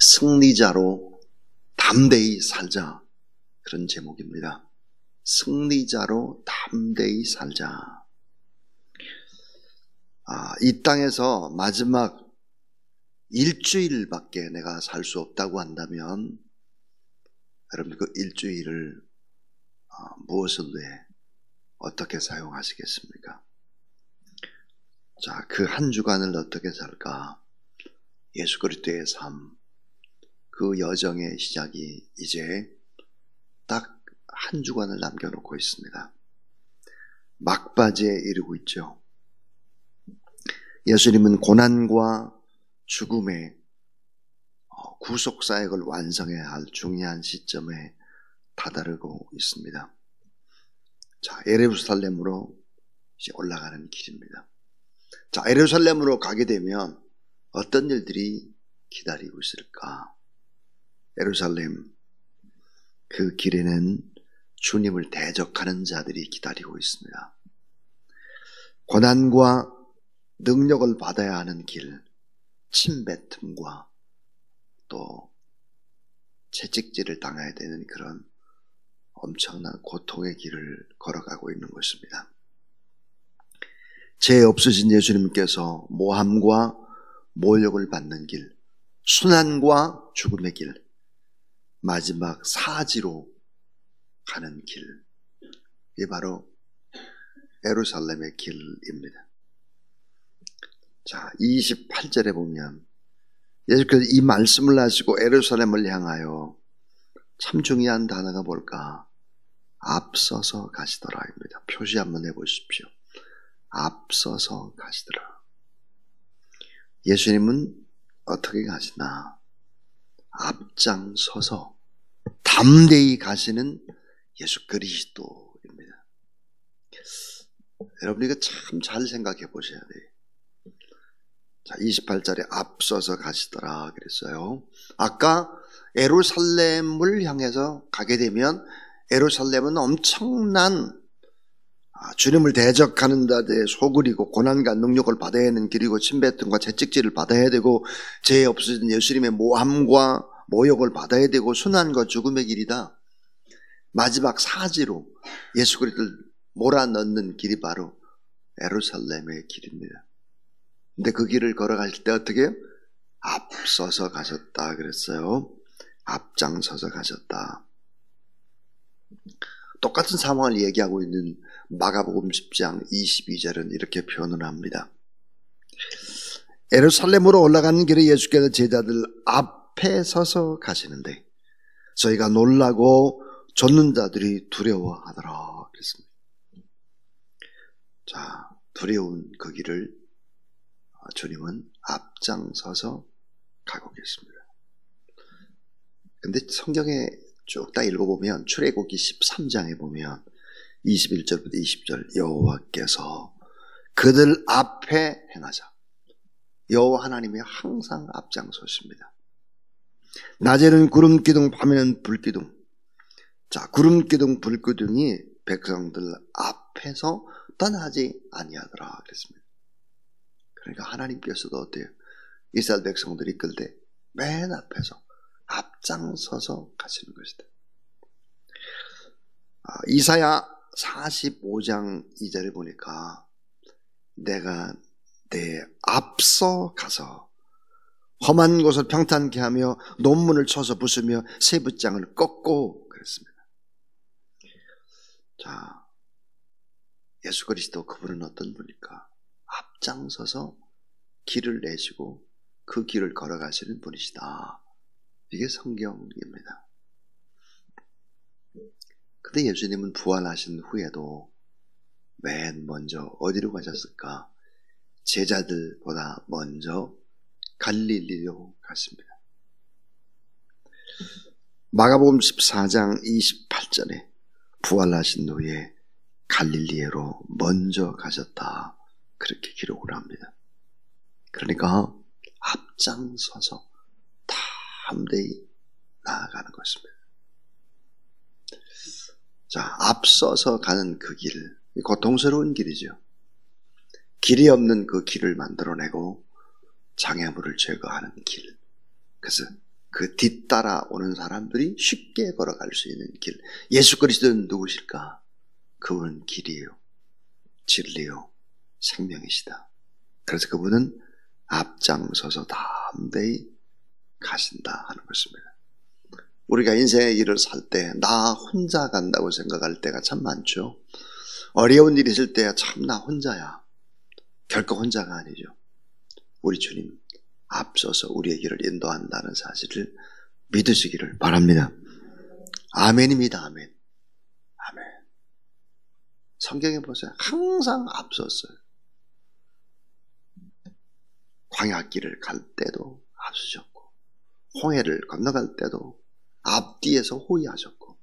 승리자로 담대히 살자. 그런 제목입니다. 승리자로 담대히 살자. 이 땅에서 마지막 일주일밖에 내가 살 수 없다고 한다면 여러분 그 일주일을 무엇을 위해 어떻게 사용하시겠습니까? 자, 그 한 주간을 어떻게 살까? 예수 그리스도의 삶, 그 여정의 시작이 이제 딱 한 주간을 남겨놓고 있습니다. 막바지에 이르고 있죠. 예수님은 고난과 죽음의 구속사역을 완성해야 할 중요한 시점에 다다르고 있습니다. 자, 예루살렘으로 이제 올라가는 길입니다. 자, 예루살렘으로 가게 되면 어떤 일들이 기다리고 있을까? 예루살렘, 그 길에는 주님을 대적하는 자들이 기다리고 있습니다. 고난과 능력을 받아야 하는 길, 침뱉음과 또 채찍질을 당해야 되는 그런 엄청난 고통의 길을 걸어가고 있는 것입니다. 죄 없으신 예수님께서 모함과 모욕을 받는 길, 순환과 죽음의 길, 마지막 사지로 가는 길, 이게 바로 예루살렘의 길입니다. 자, 28절에 보면 예수께서 이 말씀을 하시고 예루살렘을 향하여 참 중요한 단어가 뭘까? 앞서서 가시더라입니다. 표시 한번 해보십시오. 앞서서 가시더라. 예수님은 어떻게 가시나? 앞장서서 담대히 가시는 예수 그리스도입니다. 여러분 이거 참 잘 생각해 보셔야 돼요. 자, 28절에 앞서서 가시더라 그랬어요. 아까 예루살렘을 향해서 가게 되면 예루살렘은 엄청난 주님을 대적하는 자들의 소굴이고 고난과 능력을 받아야 하는 길이고 침뱉음과 채찍질을 받아야 되고 죄 없으신 예수님의 모함과 모욕을 받아야 되고 순환과 죽음의 길이다. 마지막 사지로 예수 그리스도를 몰아넣는 길이 바로 예루살렘의 길입니다. 근데 그 길을 걸어가실 때 어떻게? 앞서서 가셨다 그랬어요. 앞장서서 가셨다. 똑같은 상황을 얘기하고 있는 마가복음 10장 22절은 이렇게 표현을 합니다. 예루살렘으로 올라가는 길에 예수께서 제자들 앞에 서서 가시는데 저희가 놀라고 좇는 자들이 두려워하더라 그랬습니다. 자, 두려운 그 길을 주님은 앞장서서 가고 계십니다. 근데 성경에 쭉 다 읽어보면 출애굽기 13장에 보면 21절부터 20절 여호와께서 그들 앞에 행하사 여호와 하나님이 항상 앞장서십니다. 낮에는 구름기둥 밤에는 불기둥. 자, 구름기둥 불기둥이 백성들 앞에서 떠나지 아니하더라 그랬습니다. 그러니까 하나님께서도 어때요? 이스라엘 백성들이 이끌 때 맨 앞에서 앞장서서 가시는 것이다. 이사야 45장 2절을 보니까 내가 내 앞서 가서 험한 곳을 평탄케 하며 논문을 쳐서 부수며 세붓장을 꺾고 그랬습니다. 자, 예수 그리스도 그분은 어떤 분일까? 앞장서서 길을 내시고 그 길을 걸어가시는 분이시다. 이게 성경입니다. 근데 예수님은 부활하신 후에도 맨 먼저 어디로 가셨을까? 제자들보다 먼저 갈릴리로 갔습니다. 마가복음 14장 28절에 부활하신 후에 갈릴리로 먼저 가셨다. 그렇게 기록을 합니다. 그러니까 앞장서서 담대히 나아가는 것입니다. 자, 앞서서 가는 그 길, 고통스러운 길이죠. 길이 없는 그 길을 만들어내고 장애물을 제거하는 길. 그래서 그 뒤따라 오는 사람들이 쉽게 걸어갈 수 있는 길. 예수 그리스도는 누구실까? 그분은 길이에요, 진리요, 생명이시다. 그래서 그분은 앞장서서 담대히 가신다 하는 것입니다. 우리가 인생의 길을 살 때 나 혼자 간다고 생각할 때가 참 많죠. 어려운 일이 있을 때 참 나 혼자야. 결코 혼자가 아니죠. 우리 주님 앞서서 우리의 길을 인도한다는 사실을 믿으시기를 바랍니다. 아멘입니다. 아멘. 아멘. 성경에 보세요. 항상 앞섰어요. 광야길을 갈 때도 앞서셨고, 홍해를 건너갈 때도 앞뒤에서 호위하셨고,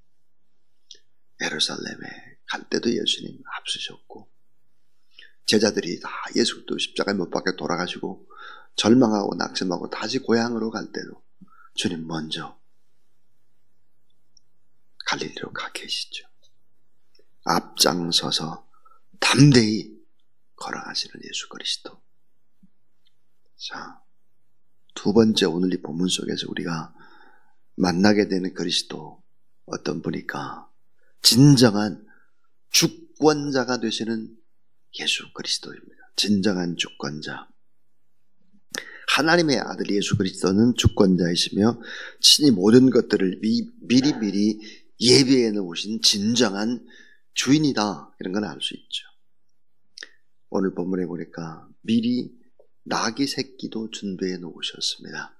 예루살렘에 갈 때도 예수님 앞서셨고, 제자들이 다 예수 그리스도 십자가에 못 박혀 돌아가시고 절망하고 낙심하고 다시 고향으로 갈 때도 주님 먼저 갈릴리로 가 계시죠. 앞장서서 담대히 걸어가시는 예수 그리스도. 자, 두 번째 오늘 이 본문 속에서 우리가 만나게 되는 그리스도 어떤 분일까? 진정한 주권자가 되시는 예수 그리스도입니다. 진정한 주권자. 하나님의 아들 예수 그리스도는 주권자이시며 친히 모든 것들을 미리 예비해 놓으신 진정한 주인이다. 이런 건 알 수 있죠. 오늘 본문에 보니까 미리 나귀 새끼도 준비해 놓으셨습니다.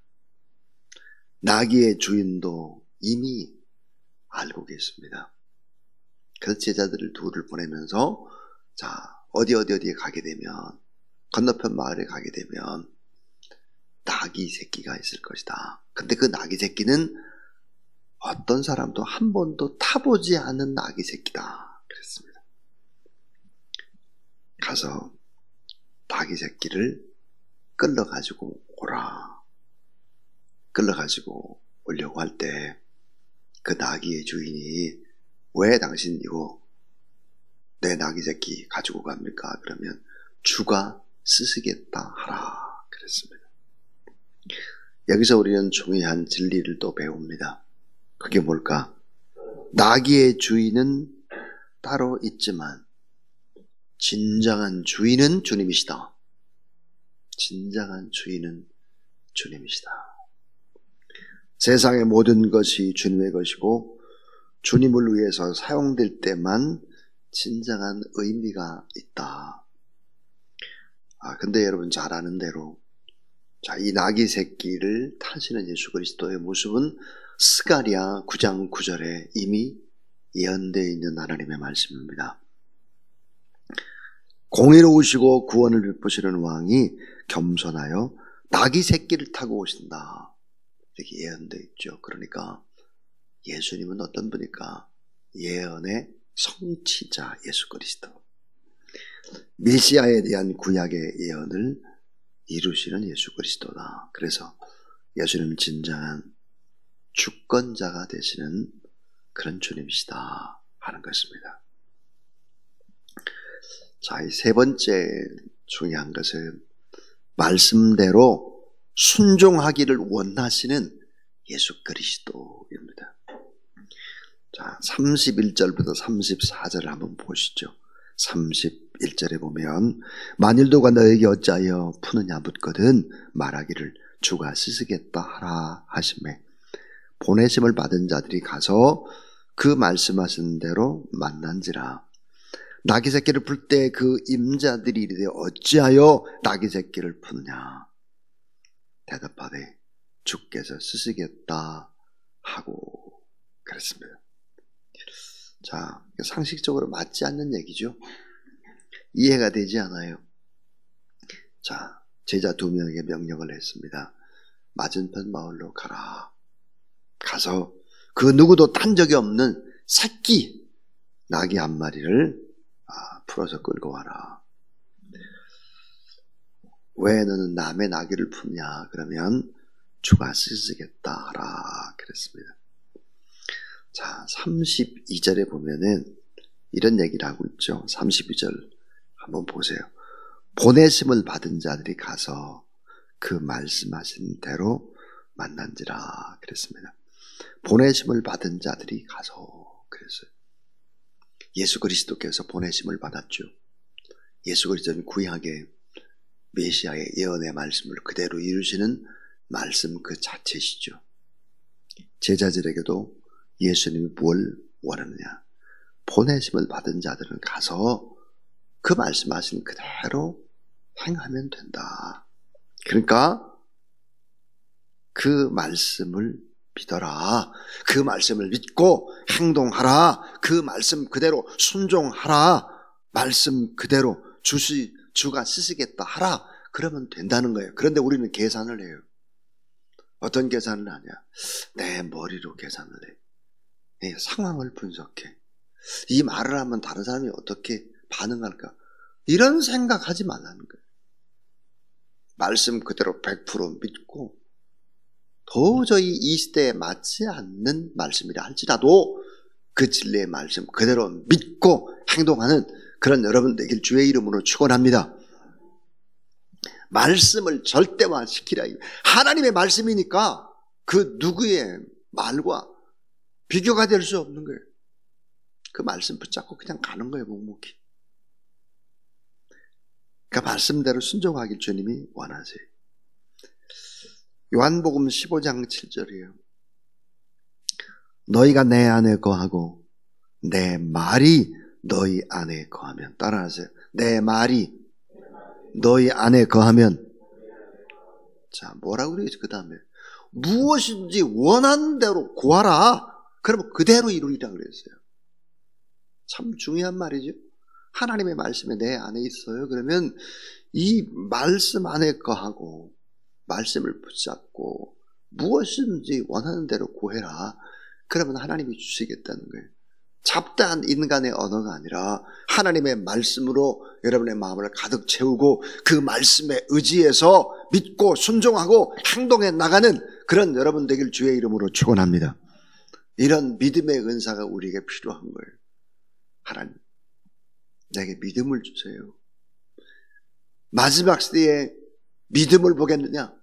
나귀의 주인도 이미 알고 계십니다. 그래서 제자들을 둘을 보내면서 자, 어디에 가게 되면, 건너편 마을에 가게 되면 나귀 새끼가 있을 것이다. 근데 그 나귀 새끼는 어떤 사람도 한 번도 타보지 않은 나귀 새끼다. 그랬습니다. 가서 나귀 새끼를 끌러가지고 오라. 끌러가지고 오려고 할 때 그 나귀의 주인이 왜 당신 이거 내 나귀 새끼 가지고 갑니까? 그러면 주가 쓰시겠다 하라 그랬습니다. 여기서 우리는 중요한 진리를 또 배웁니다. 그게 뭘까? 나귀의 주인은 따로 있지만 진정한 주인은 주님이시다. 진정한 주인은 주님이시다. 세상의 모든 것이 주님의 것이고 주님을 위해서 사용될 때만 진정한 의미가 있다. 근데 여러분 잘 아는 대로 자, 이 나귀 새끼를 타시는 예수 그리스도의 모습은 스가랴 9장 9절에 이미 예언되어 있는 하나님의 말씀입니다. 공의로우시고 구원을 베푸시는 왕이 겸손하여 나귀 새끼를 타고 오신다. 이렇게 예언되어 있죠. 그러니까 예수님은 어떤 분일까? 예언의 성취자 예수 그리스도. 메시아에 대한 구약의 예언을 이루시는 예수 그리스도다. 그래서 예수님은 진정한 주권자가 되시는 그런 주님이시다 하는 것입니다. 자, 이 세 번째 중요한 것은 말씀대로 순종하기를 원하시는 예수 그리스도입니다. 자, 31절부터 34절을 한번 보시죠. 31절에 보면 만일 누가 너에게 어찌하여 푸느냐 묻거든 말하기를 주가 쓰시겠다 하라 하시매 보내심을 받은 자들이 가서 그 말씀하신 대로 만난지라. 나귀 새끼를 풀 때 그 임자들이 이르되 어찌하여 나귀 새끼를 푸느냐 대답하되 주께서 쓰시겠다 하고 그랬습니다. 자, 상식적으로 맞지 않는 얘기죠. 이해가 되지 않아요. 자, 제자 2명에게 명령을 했습니다. 맞은편 마을로 가라. 가서 그 누구도 탄 적이 없는 새끼 나귀 한 마리를 풀어서 끌고 와라. 왜 너는 남의 나귀를 푸냐? 그러면 주가 쓰시겠다 하라 그랬습니다. 자, 32절에 보면은 이런 얘기를 하고 있죠. 32절 한번 보세요. 보내심을 받은 자들이 가서 그 말씀하신 대로 만난지라 그랬습니다. 보내심을 받은 자들이 가서 그랬어요. 예수 그리스도께서 보내심을 받았죠. 예수 그리스도는 구약의 메시아의 예언의 말씀을 그대로 이루시는 말씀 그 자체시죠. 제자들에게도 예수님이 뭘 원하느냐? 보내심을 받은 자들은 가서 그 말씀하신 그대로 행하면 된다. 그러니까 그 말씀을 믿어라. 그 말씀을 믿고 행동하라. 그 말씀 그대로 순종하라. 말씀 그대로 주가 쓰시겠다 하라. 그러면 된다는 거예요. 그런데 우리는 계산을 해요. 어떤 계산을 하냐? 내 머리로 계산을 해. 내 상황을 분석해. 이 말을 하면 다른 사람이 어떻게 반응할까? 이런 생각하지 말라는 거예요. 말씀 그대로 100% 믿고 도저히 이 시대에 맞지 않는 말씀이라 할지라도 그 진리의 말씀 그대로 믿고 행동하는 그런 여러분 되길 주의 이름으로 축원합니다. 말씀을 절대화시키라. 하나님의 말씀이니까 그 누구의 말과 비교가 될 수 없는 거예요. 그 말씀 붙잡고 그냥 가는 거예요, 묵묵히. 그 말씀대로 순종하길 주님이 원하세요. 요한복음 15장 7절이에요. 너희가 내 안에 거하고 내 말이 너희 안에 거하면, 따라하세요. 내 말이 너희 안에 거하면, 자, 뭐라고 그러겠지? 그 다음에 무엇인지 원하는 대로 구하라. 그러면 그대로 이루리라 그랬어요. 참 중요한 말이죠. 하나님의 말씀이 내 안에 있어요. 그러면 이 말씀 안에 거하고 말씀을 붙잡고 무엇인지 원하는 대로 구해라. 그러면 하나님이 주시겠다는 거예요. 잡다한 인간의 언어가 아니라 하나님의 말씀으로 여러분의 마음을 가득 채우고 그 말씀에 의지해서 믿고 순종하고 행동해 나가는 그런 여러분 되길 주의 이름으로 축원합니다. 이런 믿음의 은사가 우리에게 필요한 거예요. 하나님, 내게 믿음을 주세요. 마지막 시대에 믿음을 보겠느냐?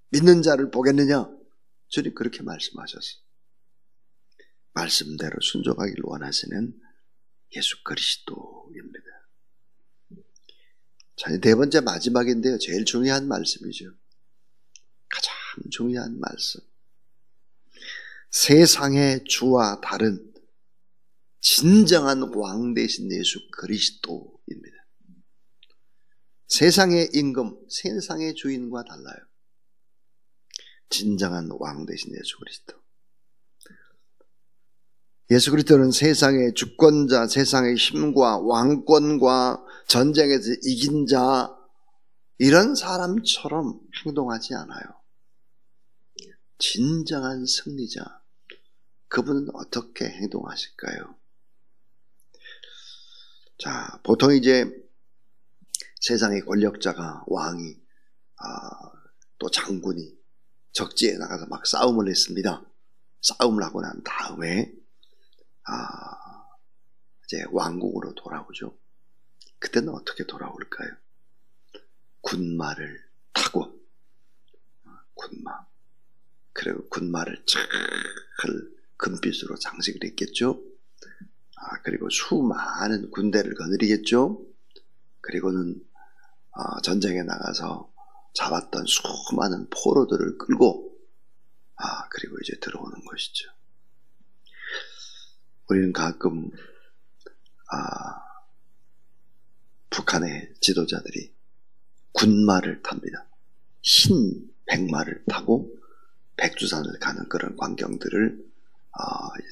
믿는 자를 보겠느냐? 주님 그렇게 말씀하셨어요. 말씀대로 순종하기를 원하시는 예수 그리스도입니다. 자, 네 번째 마지막인데요. 제일 중요한 말씀이죠. 가장 중요한 말씀. 세상의 주와 다른 진정한 왕 되신 예수 그리스도입니다. 세상의 임금, 세상의 주인과 달라요. 진정한 왕 되신 예수 그리스도. 예수 그리스도는 세상의 주권자, 세상의 힘과 왕권과 전쟁에서 이긴 자, 이런 사람처럼 행동하지 않아요. 진정한 승리자. 그분은 어떻게 행동하실까요? 자, 보통 이제 세상의 권력자가, 왕이, 또 장군이 적지에 나가서 막 싸움을 했습니다. 싸움을 하고 난 다음에 이제 왕국으로 돌아오죠. 그때는 어떻게 돌아올까요? 군마를 타고, 군마. 그리고 군마를 잘 금빛으로 장식을 했겠죠. 그리고 수많은 군대를 거느리겠죠. 그리고는 전쟁에 나가서 잡았던 수많은 포로들을 끌고 그리고 이제 들어오는 것이죠. 우리는 가끔 북한의 지도자들이 군마를 탑니다. 흰 백마를 타고 백두산을 가는 그런 광경들을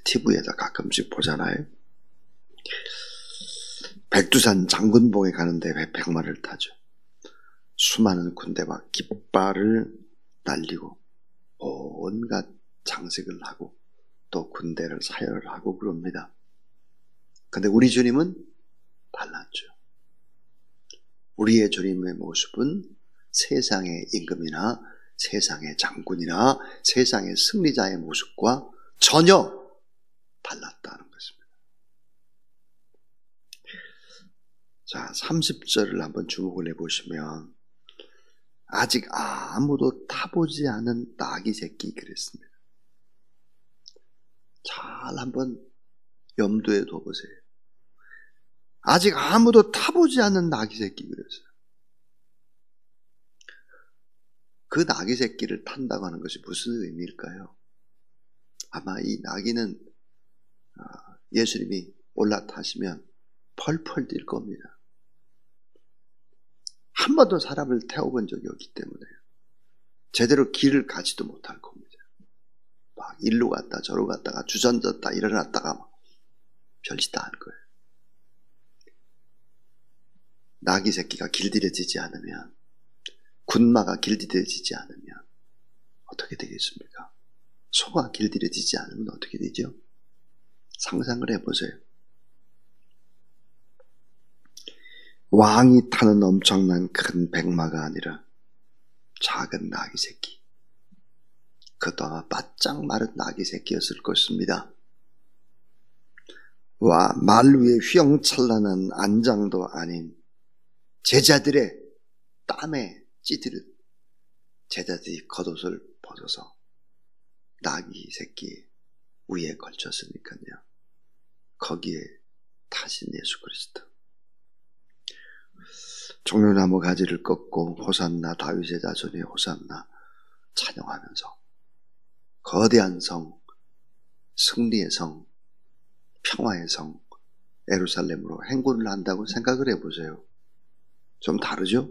TV에다 가끔씩 보잖아요. 백두산 장군봉에 가는데 왜 백마를 타죠? 수많은 군대와 깃발을 날리고 온갖 장식을 하고 또 군대를 사열을 하고 그럽니다. 근데 우리 주님은 달랐죠. 우리의 주님의 모습은 세상의 임금이나 세상의 장군이나 세상의 승리자의 모습과 전혀 달랐다는 것입니다. 자, 30절을 한번 주목을 해보시면 아직 아무도 타보지 않은 나귀 새끼 그랬습니다. 잘 한번 염두에 둬보세요. 아직 아무도 타보지 않은 나귀 새끼 그랬어요. 그 나귀 새끼를 탄다고 하는 것이 무슨 의미일까요? 아마 이 나귀는 예수님이 올라타시면 펄펄 뛸 겁니다. 한 번도 사람을 태워본 적이 없기 때문에 제대로 길을 가지도 못할 겁니다. 막 일로 갔다 저로 갔다가 주저앉았다 일어났다가 막 별짓 다 할 거예요. 나귀 새끼가 길들여지지 않으면, 군마가 길들여지지 않으면 어떻게 되겠습니까? 소가 길들여지지 않으면 어떻게 되죠? 상상을 해보세요. 왕이 타는 엄청난 큰 백마가 아니라 작은 나귀 새끼. 그것도 아마 바짝 마른 나귀 새끼였을 것입니다. 와, 말 위에 휘황찬란한 안장도 아닌 제자들의 땀에 찌들은 제자들이 겉옷을 벗어서 나귀 새끼 위에 걸쳤으니까요. 거기에 타신 예수 그리스도. 종려나무 가지를 꺾고 호산나 다윗의 자손이 호산나 찬양하면서 거대한 성, 승리의 성, 평화의 성 예루살렘으로 행군을 한다고 생각을 해보세요. 좀 다르죠?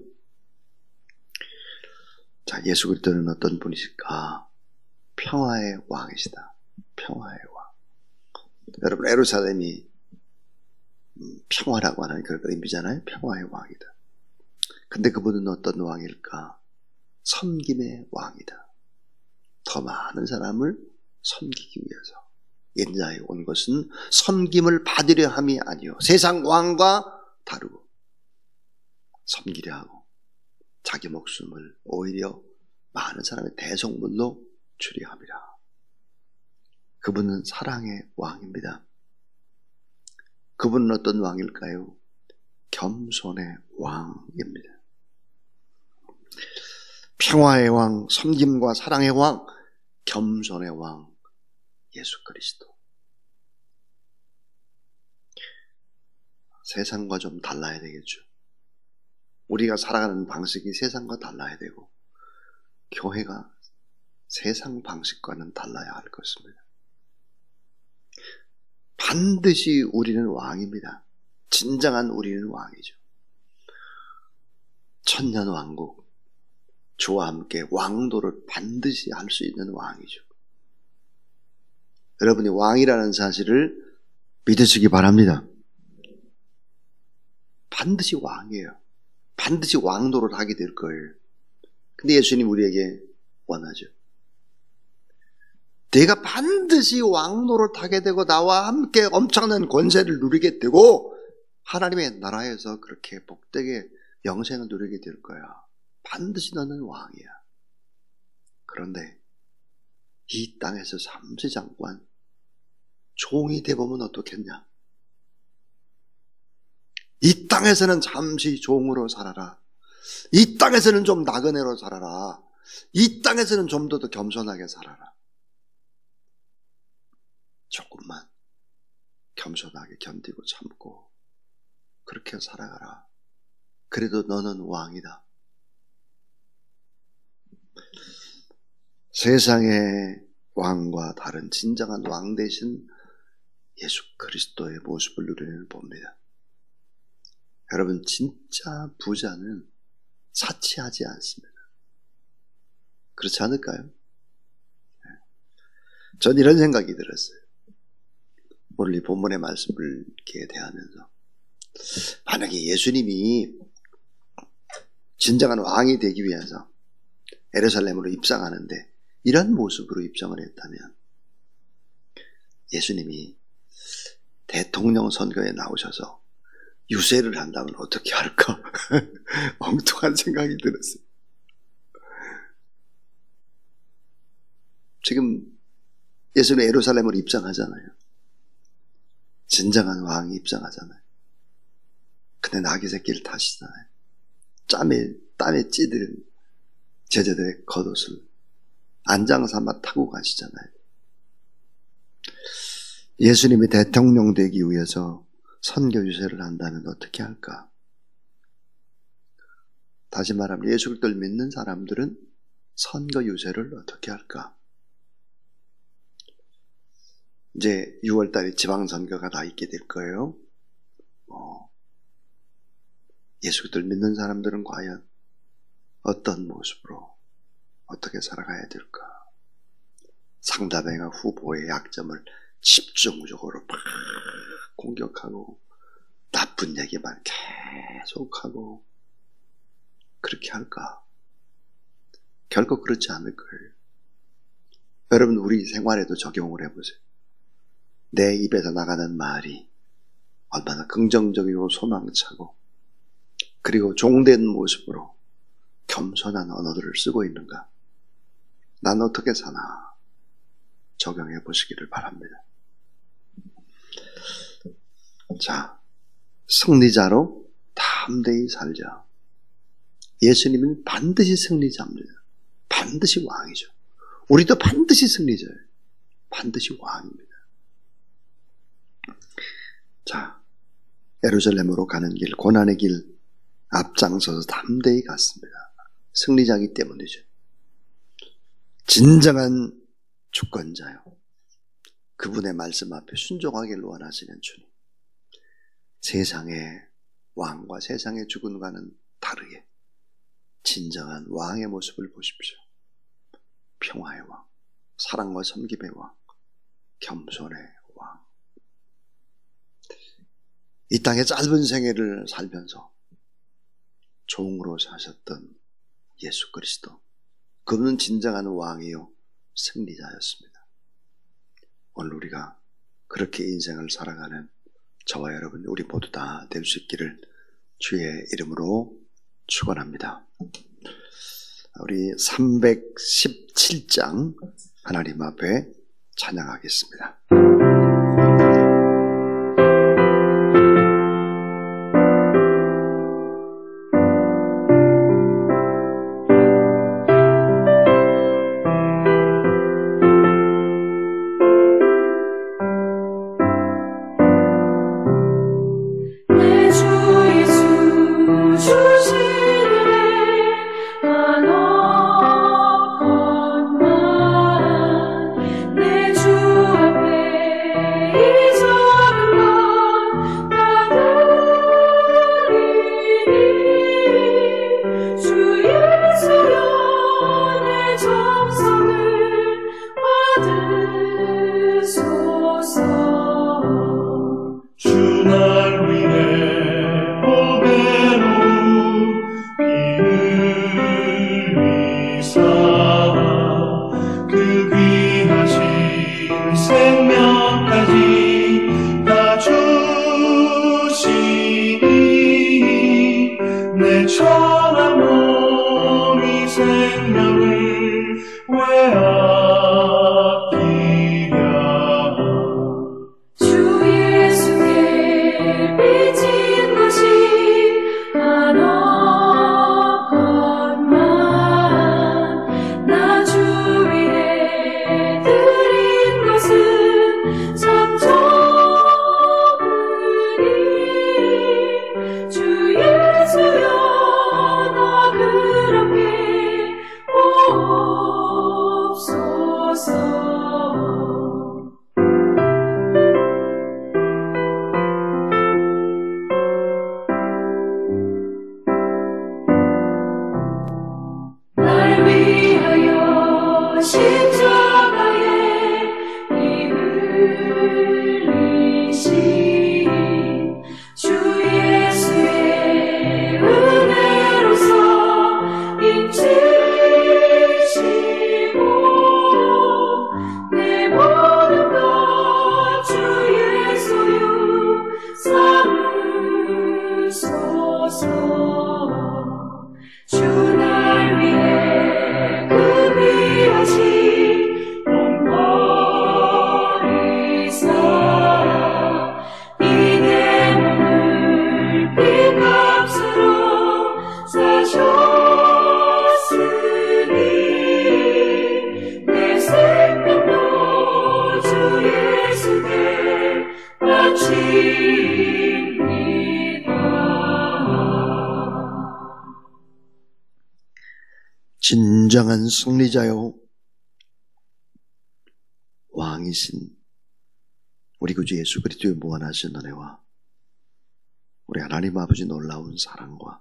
자, 예수 그리스도는 어떤 분이실까? 평화의 왕이시다. 평화의 왕. 여러분, 예루살렘이 평화라고 하는 그런 의미잖아요. 평화의 왕이다. 근데 그분은 어떤 왕일까? 섬김의 왕이다. 더 많은 사람을 섬기기 위해서 인자에 온 것은 섬김을 받으려 함이 아니요 세상 왕과 다르고 섬기려 하고 자기 목숨을 오히려 많은 사람의 대속물로 주려 함이라. 그분은 사랑의 왕입니다. 그분은 어떤 왕일까요? 겸손의 왕입니다. 평화의 왕, 섬김과 사랑의 왕, 겸손의 왕, 예수 그리스도. 세상과 좀 달라야 되겠죠. 우리가 살아가는 방식이 세상과 달라야 되고 교회가 세상 방식과는 달라야 할 것입니다. 반드시 우리는 왕입니다. 진정한 우리는 왕이죠. 천년왕국, 주와 함께 왕도를 반드시 할 수 있는 왕이죠. 여러분이 왕이라는 사실을 믿으시기 바랍니다. 반드시 왕이에요. 반드시 왕도를 하게 될 거예요. 근데 예수님 우리에게 원하죠. 내가 반드시 왕노를 타게 되고 나와 함께 엄청난 권세를 누리게 되고 하나님의 나라에서 그렇게 복되게 영생을 누리게 될 거야. 반드시 너는 왕이야. 그런데 이 땅에서 삼시장관 종이 되보면 어떻겠냐? 이 땅에서는 잠시 종으로 살아라. 이 땅에서는 좀 나그네로 살아라. 이 땅에서는 좀 더 겸손하게 살아라. 조금만 겸손하게 견디고 참고 그렇게 살아가라. 그래도 너는 왕이다. 세상의 왕과 다른 진정한 왕 대신 예수 그리스도의 모습을 우리는 봅니다. 여러분, 진짜 부자는 사치하지 않습니다. 그렇지 않을까요? 전 이런 생각이 들었어요. 오늘 이 본문의 말씀을 이렇게 대하면서 만약에 예수님이 진정한 왕이 되기 위해서 예루살렘으로 입성하는데 이런 모습으로 입성을 했다면 예수님이 대통령 선거에 나오셔서 유세를 한다면 어떻게 할까? 엉뚱한 생각이 들었어요. 지금 예수는 예루살렘으로 입성하잖아요. 진정한 왕이 입성하잖아요. 근데 나귀 새끼를 타시잖아요. 땀에 찌든 제자들의 겉옷을 안장 삼아 타고 가시잖아요. 예수님이 대통령 되기 위해서 선교 유세를 한다면 어떻게 할까? 다시 말하면 예수 그리스도를 믿는 사람들은 선거 유세를 어떻게 할까? 이제 6월달에 지방선거가 다 있게 될 거예요. 예수 그리스도를 믿는 사람들은 과연 어떤 모습으로 어떻게 살아가야 될까? 상대방 후보의 약점을 집중적으로 막 공격하고 나쁜 얘기만 계속하고 그렇게 할까? 결코 그렇지 않을 거예요. 여러분 우리 생활에도 적용을 해보세요. 내 입에서 나가는 말이 얼마나 긍정적이고 소망차고 그리고 종된 모습으로 겸손한 언어들을 쓰고 있는가? 난 어떻게 사나? 적용해 보시기를 바랍니다. 자, 승리자로 담대히 살자. 예수님은 반드시 승리자입니다. 반드시 왕이죠. 우리도 반드시 승리자예요. 반드시 왕입니다. 자, 예루살렘으로 가는 길, 고난의 길 앞장서서 담대히 갔습니다. 승리자이기 때문이죠. 진정한 주권자요. 그분의 말씀 앞에 순종하기를 원하시는 주님. 세상의 왕과 세상의 주권과는 다르게 진정한 왕의 모습을 보십시오. 평화의 왕, 사랑과 섬김의 왕, 겸손의 왕. 이 땅의 짧은 생애를 살면서 종으로 사셨던 예수 그리스도. 그분은 진정한 왕이요 승리자였습니다. 오늘 우리가 그렇게 인생을 살아가는 저와 여러분 우리 모두 다 될 수 있기를 주의 이름으로 축원합니다. 우리 317장 하나님 앞에 찬양하겠습니다. 참 진정한 승리자요 왕이신 우리 구주 예수 그리스도의 무한하신 은혜와 우리 하나님 아버지 놀라운 사랑과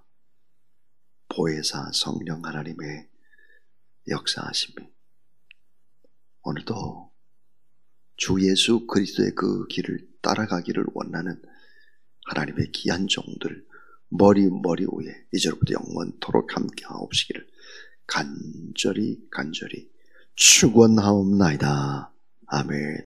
보혜사 성령 하나님의 역사하심이 오늘도 주 예수 그리스도의 그 길을 따라가기를 원하는 하나님의 귀한 종들 머리 위에 이제로부터 영원토록 함께하옵시기를 간절히 축원하옵나이다. 아멘.